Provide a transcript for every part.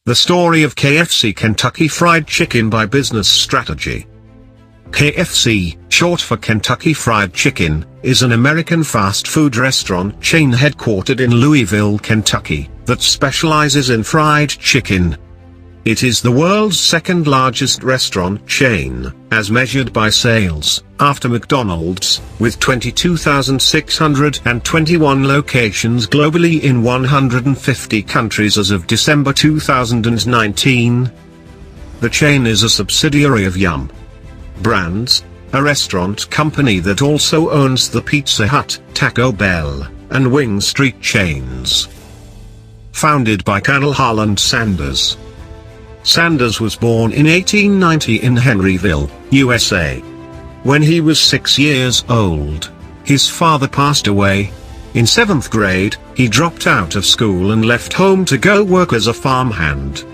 The story of KFC Kentucky Fried Chicken by Business Strategy. KFC, short for Kentucky Fried Chicken, is an American fast food restaurant chain headquartered in Louisville, Kentucky, that specializes in fried chicken. It is the world's second largest restaurant chain, as measured by sales, after McDonald's, with 22,621 locations globally in 150 countries as of December 2019. The chain is a subsidiary of Yum! Brands, a restaurant company that also owns the Pizza Hut, Taco Bell, and Wing Street chains. Founded by Colonel Harland Sanders. Sanders was born in 1890 in Henryville, USA. When he was 6 years old, his father passed away. In 7th grade, he dropped out of school and left home to go work as a farmhand.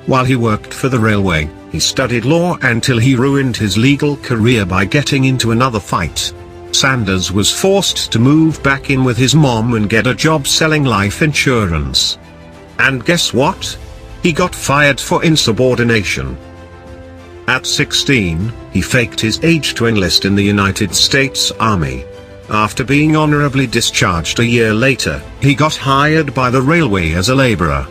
While he worked for the railway, he studied law until he ruined his legal career by getting into another fight. Sanders was forced to move back in with his mom and get a job selling life insurance. And guess what? He got fired for insubordination. At 16, he faked his age to enlist in the United States Army. After being honorably discharged a year later, he got hired by the railway as a laborer.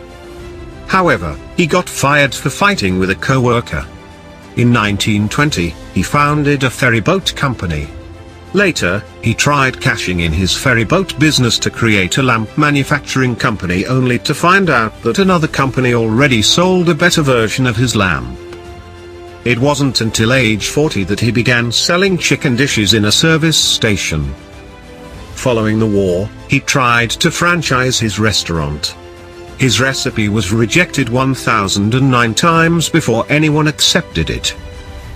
However, he got fired for fighting with a co-worker. In 1920, he founded a ferryboat company. Later, he tried cashing in his ferryboat business to create a lamp manufacturing company, only to find out that another company already sold a better version of his lamp. It wasn't until age 40 that he began selling chicken dishes in a service station. Following the war, he tried to franchise his restaurant. His recipe was rejected 1,009 times before anyone accepted it.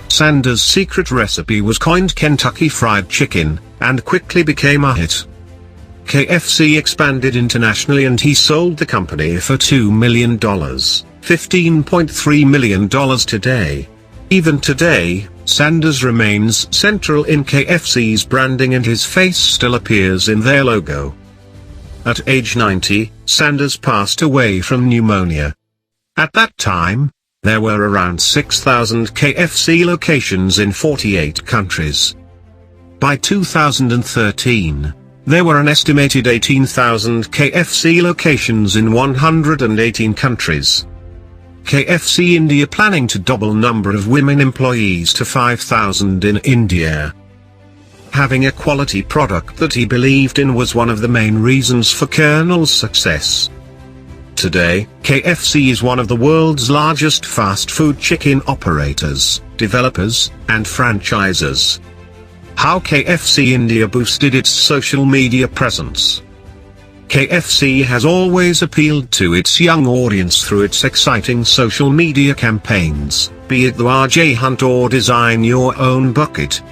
Sanders' secret recipe was coined Kentucky Fried Chicken, and quickly became a hit. KFC expanded internationally and he sold the company for $2 million, $15.3 million today. Even today, Sanders remains central in KFC's branding and his face still appears in their logo. At age 90, Sanders passed away from pneumonia. At that time, there were around 6,000 KFC locations in 48 countries. By 2013, there were an estimated 18,000 KFC locations in 118 countries. KFC India planning to double number of women employees to 5,000 in India. Having a quality product that he believed in was one of the main reasons for Colonel's success. Today, KFC is one of the world's largest fast food chicken operators, developers, and franchisors. How KFC India boosted its social media presence. KFC has always appealed to its young audience through its exciting social media campaigns, be it the RJ Hunt or Design Your Own Bucket.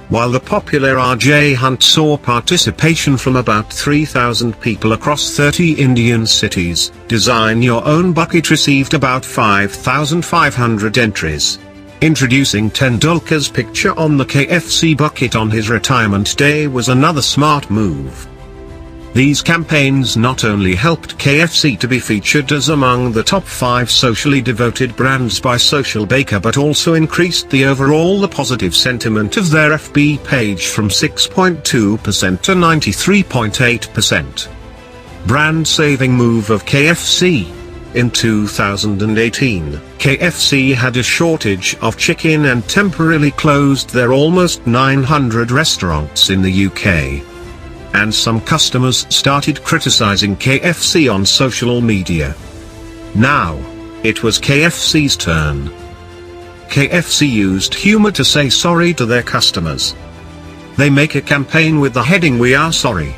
While the popular RJ Hunt saw participation from about 3,000 people across 30 Indian cities, Design Your Own Bucket received about 5,500 entries. Introducing Tendulkar's picture on the KFC bucket on his retirement day was another smart move. These campaigns not only helped KFC to be featured as among the top 5 socially devoted brands by Social Baker but also increased the overall positive sentiment of their FB page from 6.2% to 93.8%. Brand-saving move of KFC. In 2018, KFC had a shortage of chicken and temporarily closed their almost 900 restaurants in the UK. And some customers started criticizing KFC on social media. Now, it was KFC's turn. KFC used humor to say sorry to their customers. They make a campaign with the heading "We Are Sorry."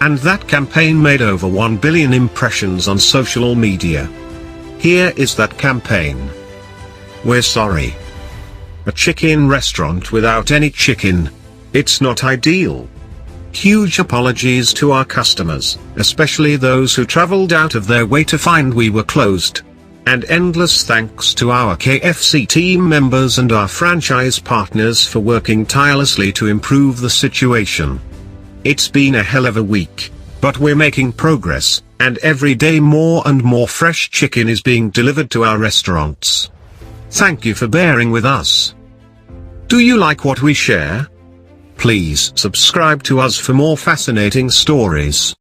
And that campaign made over 1 billion impressions on social media. Here is that campaign. We're sorry. A chicken restaurant without any chicken. It's not ideal. Huge apologies to our customers, especially those who traveled out of their way to find we were closed. And endless thanks to our KFC team members and our franchise partners for working tirelessly to improve the situation. It's been a hell of a week. But we're making progress, and every day more and more fresh chicken is being delivered to our restaurants. Thank you for bearing with us. Do you like what we share? Please subscribe to us for more fascinating stories.